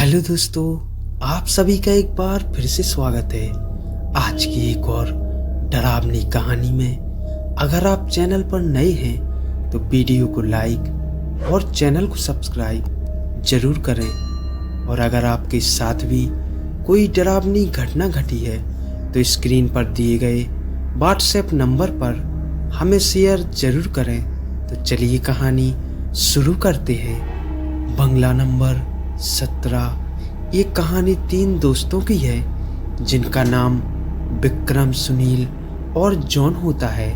Hello दोस्तों, आप सभी का एक बार फिर से स्वागत है आज की एक और डरावनी कहानी में। अगर आप चैनल पर नए हैं तो वीडियो को लाइक और चैनल को सब्सक्राइब जरूर करें। और अगर आपके साथ भी कोई डरावनी घटना घटी है तो स्क्रीन पर दिए गए व्हाट्सएप नंबर पर हमें शेयर जरूर करें। तो चलिए कहानी शुरू करते हैं। बंगला नंबर 17। ये कहानी 3 दोस्तों की है जिनका नाम विक्रम, सुनील और जॉन होता है,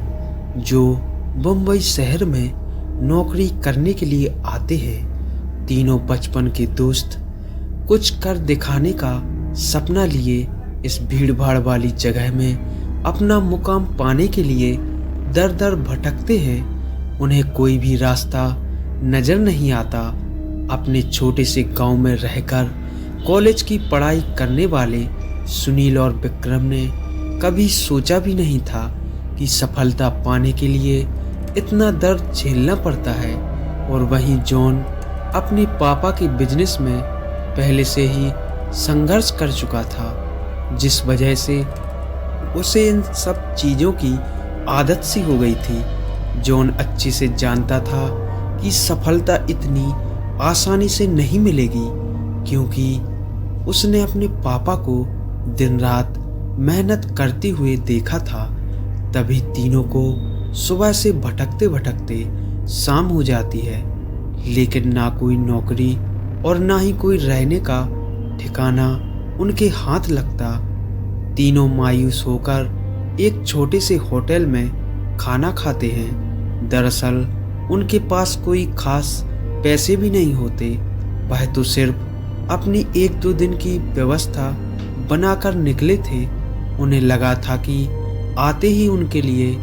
जो मुंबई शहर में नौकरी करने के लिए आते हैं। तीनों बचपन के दोस्त कुछ कर दिखाने का सपना लिए इस भीड़ भाड़ वाली जगह में अपना मुकाम पाने के लिए दर दर भटकते हैं। उन्हें कोई भी रास्ता नजर नहीं आता। अपने छोटे से गांव में रहकर कॉलेज की पढ़ाई करने वाले सुनील और विक्रम ने कभी सोचा भी नहीं था कि सफलता पाने के लिए इतना दर्द झेलना पड़ता है। और वहीं जॉन अपने पापा के बिजनेस में पहले से ही संघर्ष कर चुका था, जिस वजह से उसे इन सब चीज़ों की आदत सी हो गई थी। जॉन अच्छे से जानता था कि सफलता इतनी आसानी से नहीं मिलेगी, क्योंकि उसने अपने पापा को दिन रात मेहनत करते हुए देखा था। तभी तीनों को सुबह से भटकते भटकते शाम हो जाती है, लेकिन ना कोई नौकरी और ना ही कोई रहने का ठिकाना उनके हाथ लगता। तीनों मायूस होकर एक छोटे से होटल में खाना खाते हैं। दरअसल उनके पास कोई खास पैसे भी नहीं होते। वह तो सिर्फ अपनी 1-2 दिन की व्यवस्था बनाकर निकले थे। उन्हें लगा था कि आते ही उनके लिए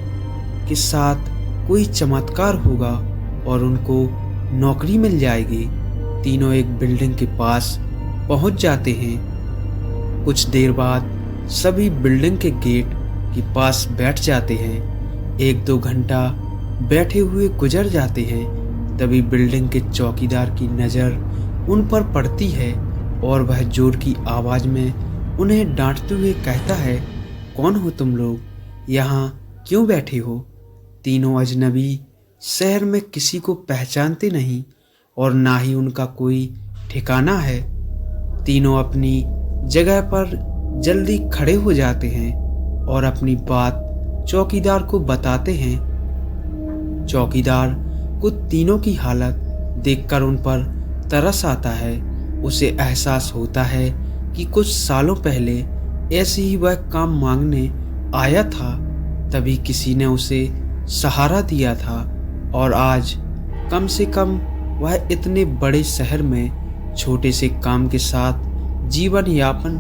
के साथ कोई चमत्कार होगा और उनको नौकरी मिल जाएगी। तीनों एक बिल्डिंग के पास पहुंच जाते हैं। कुछ देर बाद सभी बिल्डिंग के गेट के पास बैठ जाते हैं। 1-2 घंटा बैठे हुए गुजर जाते हैं। तभी बिल्डिंग के चौकीदार की नज़र उन पर पड़ती है और वह जोर की आवाज़ में उन्हें डांटते हुए कहता है, कौन हो तुम लोग? यहाँ क्यों बैठे हो? तीनों अजनबी शहर में किसी को पहचानते नहीं और ना ही उनका कोई ठिकाना है। तीनों अपनी जगह पर जल्दी खड़े हो जाते हैं और अपनी बात चौकीदार को बताते हैं। चौकीदार को तीनों की हालत देखकर उन पर तरस आता है। उसे एहसास होता है कि कुछ सालों पहले ऐसे ही वह काम मांगने आया था, तभी किसी ने उसे सहारा दिया था और आज कम से कम वह इतने बड़े शहर में छोटे से काम के साथ जीवन यापन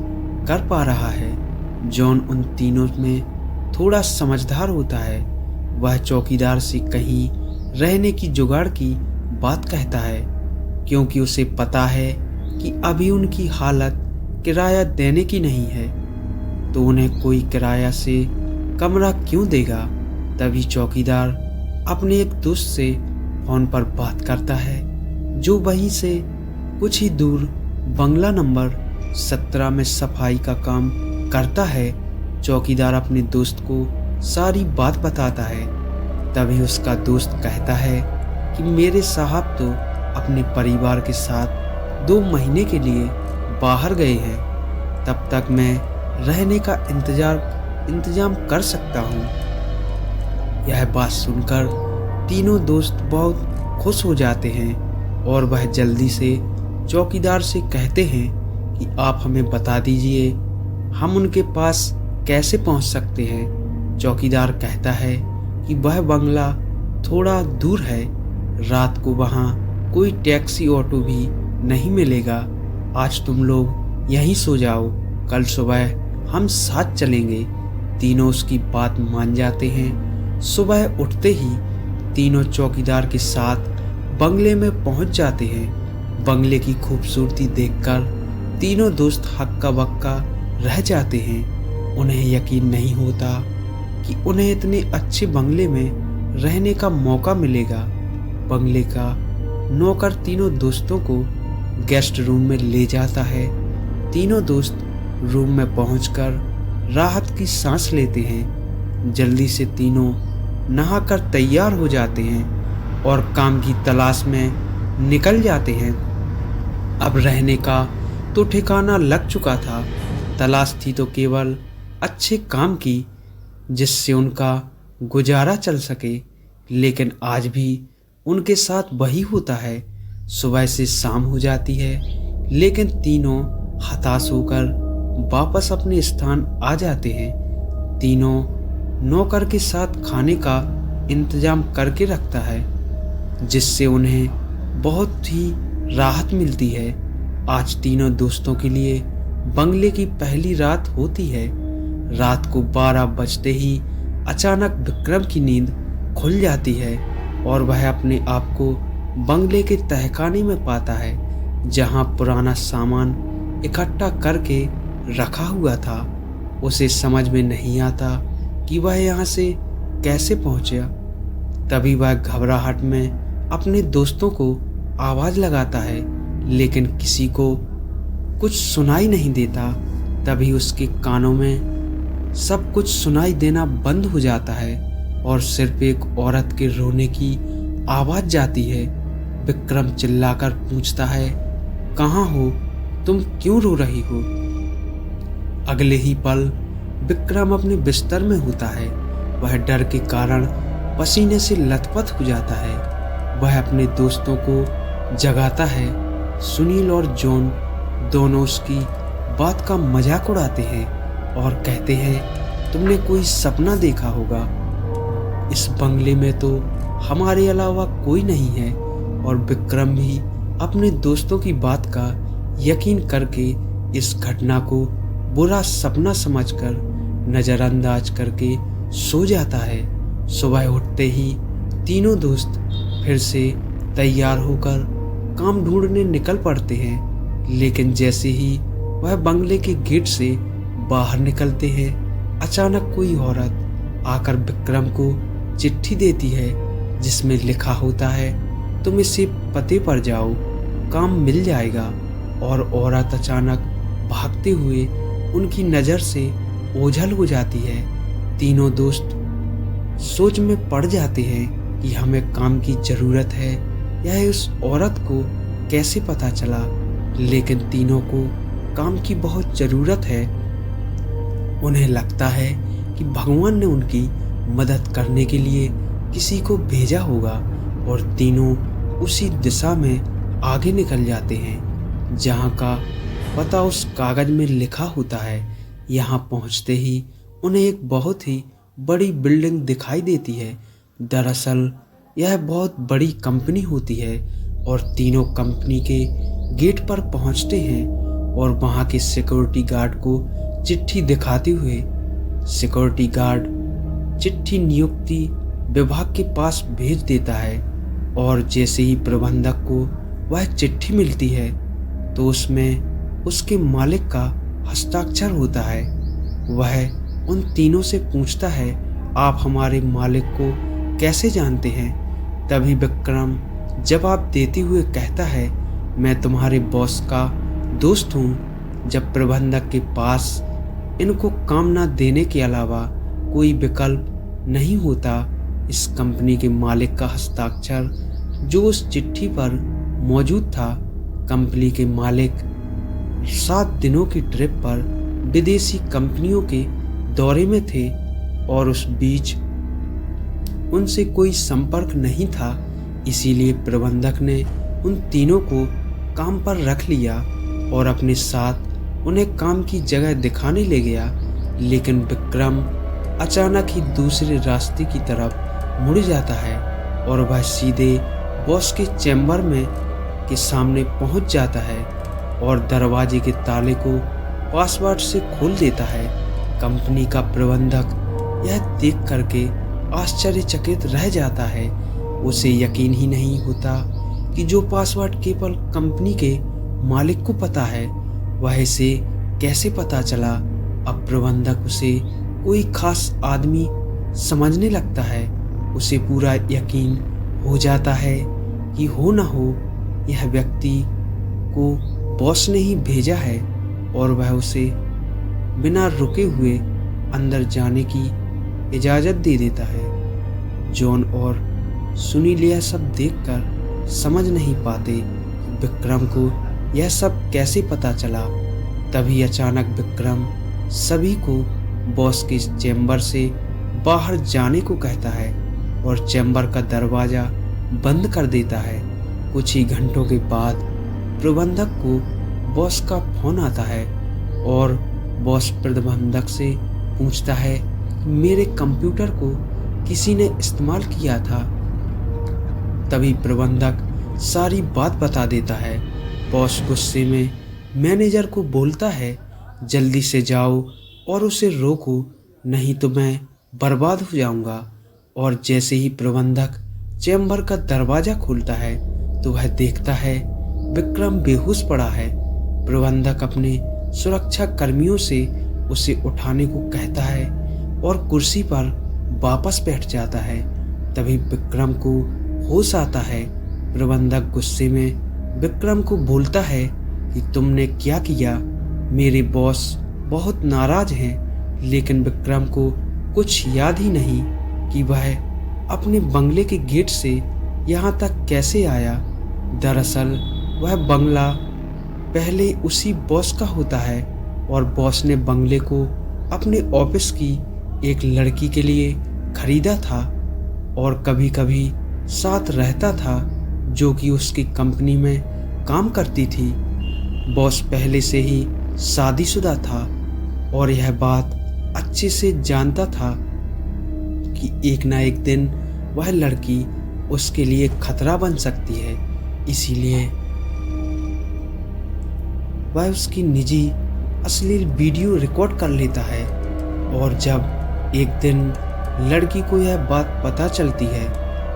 कर पा रहा है। जॉन उन तीनों में थोड़ा समझदार होता है। वह चौकीदार से कहीं रहने की जुगाड़ की बात कहता है, क्योंकि उसे पता है कि अभी उनकी हालत किराया देने की नहीं है, तो उन्हें कोई किराया से कमरा क्यों देगा। तभी चौकीदार अपने एक दोस्त से फोन पर बात करता है, जो वहीं से कुछ ही दूर बंगला नंबर 17 में सफाई का काम करता है। चौकीदार अपने दोस्त को सारी बात बताता है। तभी उसका दोस्त कहता है कि मेरे साहब तो अपने परिवार के साथ 2 महीने के लिए बाहर गए हैं, तब तक मैं रहने का इंतजाम कर सकता हूँ। यह बात सुनकर तीनों दोस्त बहुत खुश हो जाते हैं और वह जल्दी से चौकीदार से कहते हैं कि आप हमें बता दीजिए हम उनके पास कैसे पहुँच सकते हैं। चौकीदार कहता है कि वह बंगला थोड़ा दूर है, रात को वहाँ कोई टैक्सी ऑटो भी नहीं मिलेगा। आज तुम लोग यहीं सो जाओ, कल सुबह हम साथ चलेंगे। तीनों उसकी बात मान जाते हैं। सुबह उठते ही तीनों चौकीदार के साथ बंगले में पहुँच जाते हैं। बंगले की खूबसूरती देखकर तीनों दोस्त हक्का बक्का रह जाते हैं। उन्हें यकीन नहीं होता कि उन्हें इतने अच्छे बंगले में रहने का मौका मिलेगा। बंगले का नौकर तीनों दोस्तों को गेस्ट रूम में ले जाता है। तीनों दोस्त रूम में पहुंचकर राहत की सांस लेते हैं। जल्दी से तीनों नहाकर तैयार हो जाते हैं और काम की तलाश में निकल जाते हैं। अब रहने का तो ठिकाना लग चुका था, तलाश थी तो केवल अच्छे काम की जिससे उनका गुजारा चल सके। लेकिन आज भी उनके साथ वही होता है। सुबह से शाम हो जाती है लेकिन तीनों हताश होकर वापस अपने स्थान आ जाते हैं। तीनों नौकर के साथ खाने का इंतजाम करके रखता है जिससे उन्हें बहुत ही राहत मिलती है। आज तीनों दोस्तों के लिए बंगले की पहली रात होती है। रात को 12 बजते ही अचानक विक्रम की नींद खुल जाती है और वह अपने आप को बंगले के तहखाने में पाता है जहां पुराना सामान इकट्ठा करके रखा हुआ था। उसे समझ में नहीं आता कि वह यहाँ से कैसे पहुंचा। तभी वह घबराहट में अपने दोस्तों को आवाज़ लगाता है लेकिन किसी को कुछ सुनाई नहीं देता। तभी उसके कानों में सब कुछ सुनाई देना बंद हो जाता है और सिर्फ एक औरत के रोने की आवाज़ जाती है। विक्रम चिल्लाकर पूछता है, कहाँ हो तुम, क्यों रो रही हो? अगले ही पल विक्रम अपने बिस्तर में होता है। वह डर के कारण पसीने से लथपथ हो जाता है। वह अपने दोस्तों को जगाता है। सुनील और जॉन दोनों उसकी बात का मजाक उड़ाते हैं और कहते हैं, तुमने कोई सपना देखा होगा। इस बंगले में तो हमारे अलावा कोई नहीं है। और विक्रम भी अपने दोस्तों की बात का यकीन करके इस घटना को बुरा सपना समझकर नज़रअंदाज करके सो जाता है। सुबह उठते ही तीनों दोस्त फिर से तैयार होकर काम ढूंढने निकल पड़ते हैं। लेकिन जैसे ही वह बंगले के गेट से बाहर निकलते हैं, अचानक कोई औरत आकर विक्रम को चिट्ठी देती है जिसमें लिखा होता है, तुम इसी पते पर जाओ, काम मिल जाएगा। और औरत अचानक भागते हुए उनकी नज़र से ओझल हो जाती है। तीनों दोस्त सोच में पड़ जाते हैं कि हमें काम की ज़रूरत है। यह उस औरत को कैसे पता चला? लेकिन तीनों को काम की बहुत ज़रूरत है। उन्हें लगता है कि भगवान ने उनकी मदद करने के लिए किसी को भेजा होगा और तीनों उसी दिशा में आगे निकल जाते हैं जहां का पता उस कागज में लिखा होता है। यहां पहुंचते ही उन्हें एक बहुत ही बड़ी बिल्डिंग दिखाई देती है। दरअसल यह बहुत बड़ी कंपनी होती है और तीनों कंपनी के गेट पर पहुंचते हैं और वहां के सिक्योरिटी गार्ड को चिट्ठी दिखाते हुए सिक्योरिटी गार्ड चिट्ठी नियुक्ति विभाग के पास भेज देता है। और जैसे ही प्रबंधक को वह चिट्ठी मिलती है तो उसमें उसके मालिक का हस्ताक्षर होता है। वह उन तीनों से पूछता है, आप हमारे मालिक को कैसे जानते हैं? तभी विक्रम जवाब देते हुए कहता है, मैं तुम्हारे बॉस का दोस्त हूँ। जब प्रबंधक के पास इनको काम ना देने के अलावा कोई विकल्प नहीं होता, इस कंपनी के मालिक का हस्ताक्षर जो उस चिट्ठी पर मौजूद था। कंपनी के मालिक 7 दिनों की ट्रिप पर विदेशी कंपनियों के दौरे में थे और उस बीच उनसे कोई संपर्क नहीं था। इसीलिए प्रबंधक ने उन तीनों को काम पर रख लिया और अपने साथ उन्हें काम की जगह दिखाने ले गया। लेकिन विक्रम अचानक ही दूसरे रास्ते की तरफ मुड़ जाता है और वह सीधे बॉस के चैम्बर में के सामने पहुंच जाता है और दरवाजे के ताले को पासवर्ड से खोल देता है। कंपनी का प्रबंधक यह देख करके आश्चर्यचकित रह जाता है। उसे यकीन ही नहीं होता कि जो पासवर्ड केवल कंपनी के मालिक को पता है वह इसे कैसे पता चला। अब प्रबंधक उसे कोई खास आदमी समझने लगता है। उसे पूरा यकीन हो जाता है कि हो ना हो यह व्यक्ति को बॉस ने ही भेजा है और वह उसे बिना रुके हुए अंदर जाने की इजाज़त दे देता है। जॉन और सुनील यह सब देखकर समझ नहीं पाते कि विक्रम को यह सब कैसे पता चला। तभी अचानक विक्रम सभी को बॉस के चैम्बर से बाहर जाने को कहता है और चैम्बर का दरवाज़ा बंद कर देता है। कुछ ही घंटों के बाद प्रबंधक को बॉस का फोन आता है और बॉस प्रबंधक से पूछता है कि मेरे कंप्यूटर को किसी ने इस्तेमाल किया था। तभी प्रबंधक सारी बात बता देता है। बॉस गुस्से में मैनेजर को बोलता है जल्दी से जाओ और उसे रोको, नहीं तो मैं बर्बाद हो जाऊंगा। और जैसे ही प्रबंधक चैम्बर का दरवाज़ा खोलता है तो वह देखता है विक्रम बेहोश पड़ा है। प्रबंधक अपने सुरक्षा कर्मियों से उसे उठाने को कहता है और कुर्सी पर वापस बैठ जाता है। तभी विक्रम को होश आता है। प्रबंधक गुस्से में विक्रम को बोलता है कि तुमने क्या किया, मेरे बॉस बहुत नाराज हैं। लेकिन विक्रम को कुछ याद ही नहीं कि वह अपने बंगले के गेट से यहाँ तक कैसे आया। दरअसल वह बंगला पहले उसी बॉस का होता है और बॉस ने बंगले को अपने ऑफिस की एक लड़की के लिए खरीदा था और कभी कभी साथ रहता था, जो कि उसकी कंपनी में काम करती थी। बॉस पहले से ही शादीशुदा था और यह बात अच्छे से जानता था कि एक ना एक दिन वह लड़की उसके लिए खतरा बन सकती है। इसीलिए वह उसकी निजी अश्लील वीडियो रिकॉर्ड कर लेता है। और जब एक दिन लड़की को यह बात पता चलती है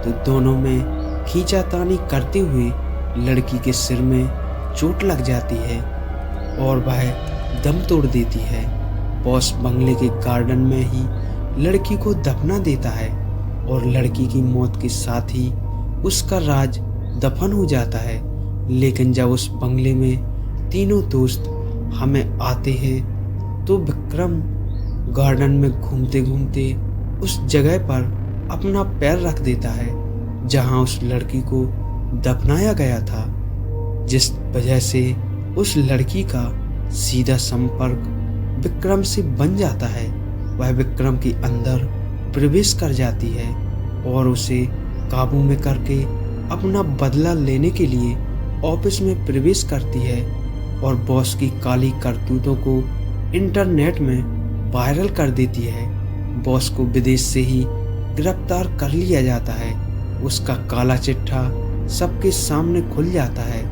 तो दोनों में खींचातानी करते हुए लड़की के सिर में चोट लग जाती है और वह दम तोड़ देती है। बॉस बंगले के गार्डन में ही लड़की को दफना देता है और लड़की की मौत के साथ ही उसका राज दफन हो जाता है। लेकिन जब उस बंगले में तीनों दोस्त हमें आते हैं तो विक्रम गार्डन में घूमते घूमते उस जगह पर अपना पैर रख देता है जहां उस लड़की को दफनाया गया था, जिस वजह से उस लड़की का सीधा संपर्क विक्रम से बन जाता है। वह विक्रम के अंदर प्रवेश कर जाती है और उसे काबू में करके अपना बदला लेने के लिए ऑफिस में प्रवेश करती है और बॉस की काली करतूतों को इंटरनेट में वायरल कर देती है। बॉस को विदेश से ही गिरफ्तार कर लिया जाता है। उसका काला चिट्ठा सबके सामने खुल जाता है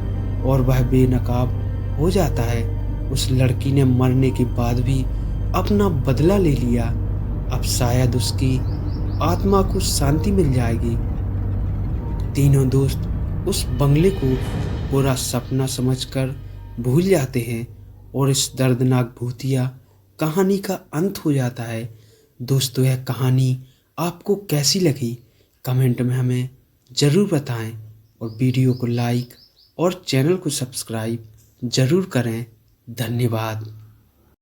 और वह बेनकाब हो जाता है। उस लड़की ने मरने के बाद भी अपना बदला ले लिया। अब शायद उसकी आत्मा को शांति मिल जाएगी। तीनों दोस्त उस बंगले को पूरा सपना समझकर भूल जाते हैं और इस दर्दनाक भूतिया कहानी का अंत हो जाता है। दोस्तों, यह कहानी आपको कैसी लगी कमेंट में हमें ज़रूर बताएं और वीडियो को लाइक और चैनल को सब्सक्राइब ज़रूर करें। धन्यवाद।